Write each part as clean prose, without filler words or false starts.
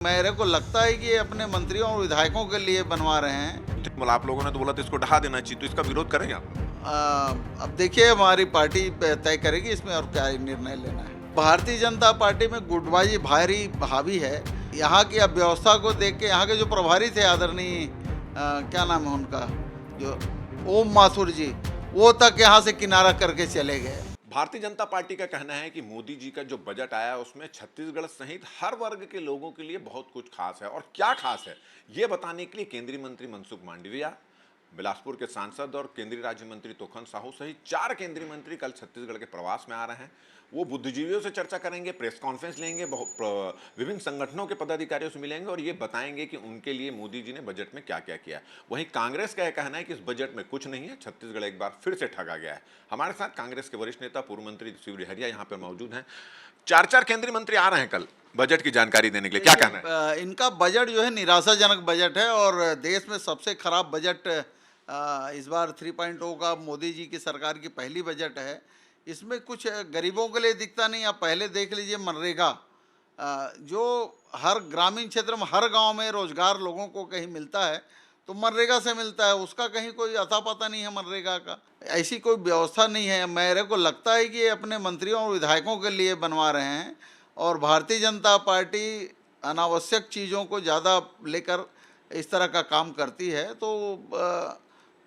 मेरे को लगता है कि ये अपने मंत्रियों और विधायकों के लिए बनवा रहे हैं। मतलब आप लोगों ने तो बोला था इसको ढहा देना चाहिए, तो इसका विरोध करेंगे आप? अब देखिए हमारी पार्टी तय करेगी इसमें और क्या निर्णय लेना है। भारतीय जनता पार्टी में गुटबाजी भारी हावी है। यहाँ की अव्यवस्था को देख के यहाँ के जो प्रभारी थे आदरणीय क्या नाम है उनका, जो ओम माथुर जी, वो तक यहाँ से किनारा करके चले गए। भारतीय जनता पार्टी का कहना है कि मोदी जी का जो बजट आया उसमें छत्तीसगढ़ सहित हर वर्ग के लोगों के लिए बहुत कुछ खास है। और क्या खास है ये बताने के लिए केंद्रीय मंत्री मनसुख मांडविया, बिलासपुर के सांसद और केंद्रीय राज्य मंत्री तोखन साहू सहित 4 केंद्रीय मंत्री कल छत्तीसगढ़ के प्रवास में आ रहे हैं। वो बुद्धिजीवियों से चर्चा करेंगे, प्रेस कॉन्फ्रेंस लेंगे, विभिन्न संगठनों के पदाधिकारियों से मिलेंगे और ये बताएंगे कि उनके लिए मोदी जी ने बजट में क्या क्या किया। वहीं कांग्रेस का यह कहना है कि इस बजट में कुछ नहीं है, छत्तीसगढ़ एक बार फिर से ठगा गया है। हमारे साथ कांग्रेस के वरिष्ठ नेता पूर्व मंत्री शिव डहरिया यहाँ पर मौजूद हैं। 4 केंद्रीय मंत्री आ रहे हैं कल बजट की जानकारी देने के लिए, क्या कहना है? इनका बजट जो है निराशाजनक बजट है और देश में सबसे खराब बजट इस बार 3.0 का मोदी जी की सरकार की पहली बजट है। इसमें कुछ गरीबों के लिए दिखता नहीं। आप पहले देख लीजिए मनरेगा, जो हर ग्रामीण क्षेत्र में हर गांव में रोजगार लोगों को कहीं मिलता है तो मनरेगा से मिलता है, उसका कहीं कोई अता पता नहीं है। मनरेगा का ऐसी कोई व्यवस्था नहीं है। मेरे को लगता है कि ये अपने मंत्रियों और विधायकों के लिए बनवा रहे हैं और भारतीय जनता पार्टी अनावश्यक चीज़ों को ज़्यादा लेकर इस तरह का काम करती है। तो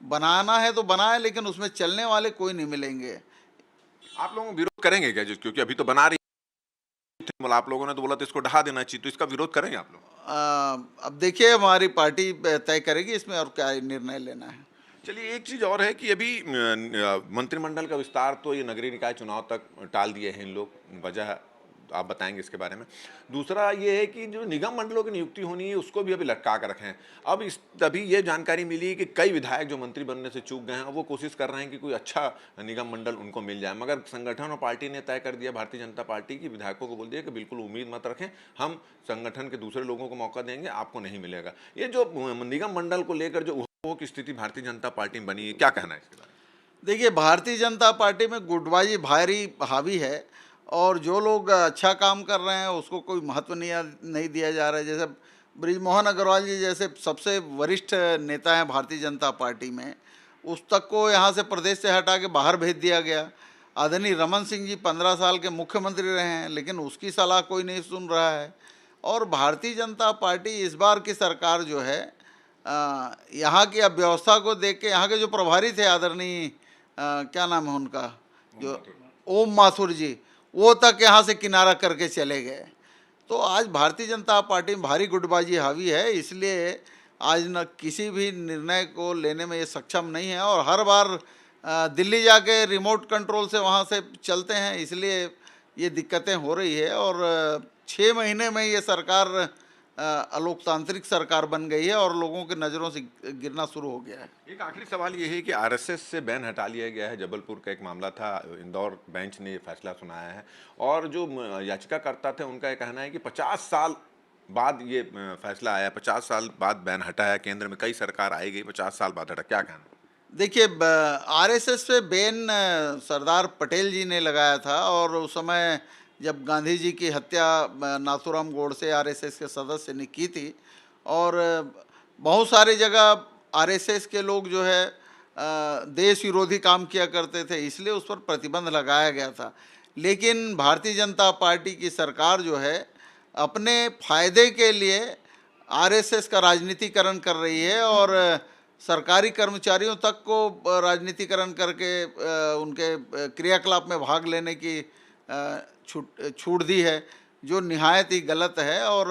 बनाना है तो बनाए, लेकिन उसमें चलने वाले कोई नहीं मिलेंगे। आप लोग विरोध करेंगे क्या? क्योंकि अभी तो बना रही थे, मतलब आप लोगों ने तो बोला था इसको ढहा देना चाहिए, तो इसका विरोध करेंगे आप लोग? अब देखिए हमारी पार्टी तय करेगी इसमें और क्या निर्णय लेना है। चलिए, एक चीज और है कि अभी मंत्रिमंडल का विस्तार तो ये नगरीय निकाय चुनाव तक टाल दिए हैं इन लोग, वजह आप बताएंगे इसके बारे में। दूसरा ये है कि जो निगम मंडलों की नियुक्ति होनी है उसको भी अभी लटका कर रखे हैं। अब इस तभी ये जानकारी मिली कि कई विधायक जो मंत्री बनने से चूक गए हैं वो कोशिश कर रहे हैं कि कोई अच्छा निगम मंडल उनको मिल जाए, मगर संगठन और पार्टी ने तय कर दिया, भारतीय जनता पार्टी की विधायकों को बोल दिया कि बिल्कुल उम्मीद मत रखें, हम संगठन के दूसरे लोगों को मौका देंगे, आपको नहीं मिलेगा। ये जो निगम मंडल को लेकर जो की स्थिति भारतीय जनता पार्टी में बनी है, क्या कहना है इसके बारे में? देखिए भारतीय जनता पार्टी में गुटबाजी भारी हावी है और जो लोग अच्छा काम कर रहे हैं उसको कोई महत्व नहीं दिया जा रहा है। जैसे बृजमोहन अग्रवाल जी जैसे सबसे वरिष्ठ नेता हैं भारतीय जनता पार्टी में, उस तक को यहाँ से प्रदेश से हटा के बाहर भेज दिया गया। आदरणीय रमन सिंह जी 15 साल के मुख्यमंत्री रहे हैं, लेकिन उसकी सलाह कोई नहीं सुन रहा है। और भारतीय जनता पार्टी इस बार की सरकार जो है यहाँ की अव्यवस्था को देख के यहाँ के जो प्रभारी थे आदरणीय क्या नाम है उनका, जो ओम माथुर जी, वो तक यहाँ से किनारा करके चले गए। तो आज भारतीय जनता पार्टी में भारी गुटबाजी हावी है, इसलिए आज न किसी भी निर्णय को लेने में ये सक्षम नहीं है और हर बार दिल्ली जाके रिमोट कंट्रोल से वहाँ से चलते हैं, इसलिए ये दिक्कतें हो रही है। और 6 महीने में ये सरकार अलोकतांत्रिक सरकार बन गई है और लोगों की नज़रों से गिरना शुरू हो गया है। एक आखिरी सवाल ये है कि आरएसएस से बैन हटा लिया गया है। जबलपुर का एक मामला था, इंदौर बेंच ने ये फैसला सुनाया है और जो याचिकाकर्ता थे उनका ये कहना है कि 50 साल बाद ये फैसला आया, 50 साल बाद बैन हटाया, केंद्र में कई सरकार आई गई, 50 साल बाद हटा, क्या कहना? देखिए आरएसएस पे बैन सरदार पटेल जी ने लगाया था और उस समय जब गांधी जी की हत्या नाथूराम गोडसे आरएसएस के सदस्य ने की थी और बहुत सारी जगह आरएसएस के लोग जो है देश विरोधी काम किया करते थे, इसलिए उस पर प्रतिबंध लगाया गया था। लेकिन भारतीय जनता पार्टी की सरकार जो है अपने फायदे के लिए आरएसएस का राजनीतिकरण कर रही है और सरकारी कर्मचारियों तक को राजनीतिकरण करके उनके क्रियाकलाप में भाग लेने की छूट दी है, जो निहायत ही गलत है और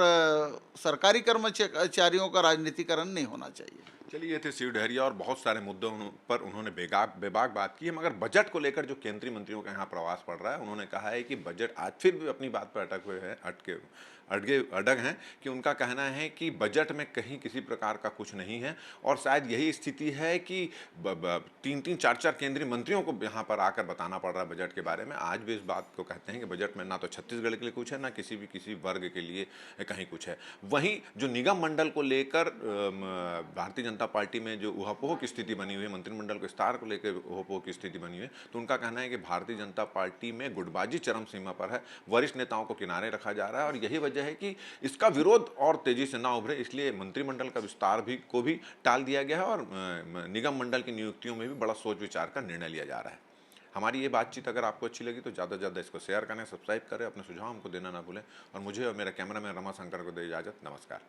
सरकारी कर्मचारियों का राजनीतिकरण नहीं होना चाहिए। चलिए, ये थे शिव डहरिया और बहुत सारे मुद्दों पर उन्होंने बेबाक बात की है, मगर बजट को लेकर जो केंद्रीय मंत्रियों का यहाँ प्रवास पड़ रहा है, उन्होंने कहा है कि बजट आज फिर भी अपनी बात पर अटग हैं कि उनका कहना है कि बजट में कहीं किसी प्रकार का कुछ नहीं है और शायद यही स्थिति है कि 3-3, 4-4 केंद्रीय मंत्रियों को यहाँ पर आकर बताना पड़ रहा है बजट के बारे में। आज भी इस बात को कहते हैं कि बजट में ना तो छत्तीसगढ़ के लिए कुछ है, ना किसी वर्ग के लिए कहीं कुछ है। वहीं जो निगम मंडल को लेकर भारतीय जनता पार्टी में जो ऊहापोह की स्थिति बनी हुई है, मंत्रिमंडल के विस्तार को लेकर ऊहापोह की स्थिति बनी हुई है, तो उनका कहना है कि भारतीय जनता पार्टी में गुटबाजी चरम सीमा पर है, वरिष्ठ नेताओं को किनारे रखा जा रहा है और यही वजह वजह है कि इसका विरोध और तेजी से ना उभरे, इसलिए मंत्रिमंडल का विस्तार को भी टाल दिया गया है और निगम मंडल की नियुक्तियों में भी बड़ा सोच विचार का निर्णय लिया जा रहा है। हमारी ये बातचीत अगर आपको अच्छी लगी तो ज़्यादा से ज़्यादा इसको शेयर करें, सब्सक्राइब करें, अपने सुझाव हमको देना ना भूलें और मुझे और मेरे कैमरामैन रमा शंकर को दे इजाज़त। नमस्कार।